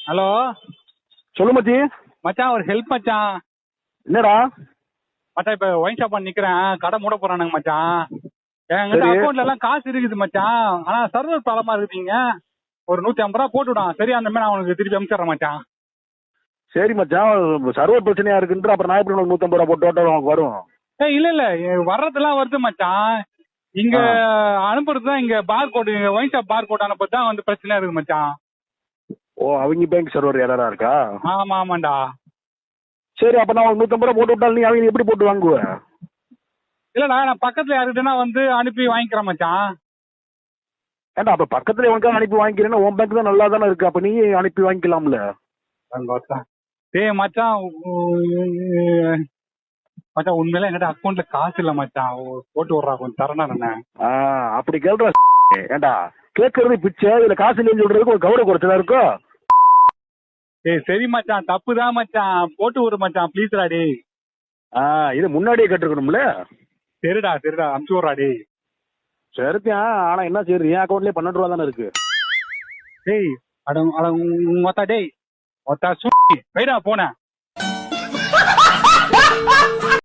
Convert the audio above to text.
Hello சொல்லு மச்சி. மச்சான், ஒரு ஹெல்ப் மச்சான். என்னடா? மச்சான், இப்ப ஒயின் ஷாப் நிக்கிறேன், கடை மூட போறானுங்க மச்சான். என்கிட்ட அக்கௌண்ட்ல எல்லாம் காசு இருக்குது மச்சான். ஆனா சர்வர் ப்ராப்ளமா இருக்குதுங்க. ஒரு 150 ரூபா போட்டு விடான். சரியா, அந்த மாதிரி நான் உனக்கு திருப்பி அனுப்பிச்சிடுறேன் மச்சான். சரி மச்சான், சர்வர் பிரச்சனையா இருக்குன்ற அப்புறம் நான் எப்படி 150 ரூபா போட்டு ஓட்ட உனக்கு வரும்? இல்ல இல்ல, வர்றதெல்லாம் வருது மச்சான். இங்க அனுப்புறதுதான், இங்க பார் கோட், இங்க ஒயின் ஷாப் பார் கோட் அனுப்புறதுதான் வந்து பிரச்சனையா இருக்கு மச்சான். ஓ, அவங்க பேங்க் சர்வர் எரரா இருக்கா? ஆமா ஆமாண்டா. சரி, அப்ப நான் 150 ரூபா போட்டு விட்டாலும் நீ அவங்க எப்படி போட்டு வாங்குவ? இல்லடா, நான் பக்கத்துல யாருக்கிட்டனா வந்து அனுப்பி வாங்கிக்கிறேன் மச்சான். ஏன்டா, அப்ப பக்கத்துல உனக்கு அனுப்பி வாங்கிக்கிறேன்னா உன் பேங்க் தான் நல்லா தானே இருக்கு, அப்ப நீ அனுப்பி வாங்கிக்கலாம்ல. டேய் மச்சான், மச்சான் உண்மையில என்கிட்ட அக்கௌண்ட்ல காசு இல்ல மச்சான். போட்டு விடுறா, கொஞ்சம் தரணா என்ன? அப்படி கேள்ற. ஏன்டா கேட்கறது பிச்சை, இதுல காசு இல்லைன்னு சொல்றதுக்கு ஒரு கௌரவ குறைச்சலா இருக்கும். ஏய் சரி மச்சான், தப்புதான் மச்சான், போட்டு விடு மச்சான், ப்ளீஸ்டா டேய். இது முன்னாடியே கேட்டிருக்கணும்ல. சரிடா சரிடா, அனுப்பிச்சு விடுறா டேய். சரிதான், ஆனா என்ன சரி, என் அக்கௌண்ட்லயே 12 ரூபா தானே இருக்கு. டேய் அட அட மொத்தா டேய், மொத்தா வைடா போன.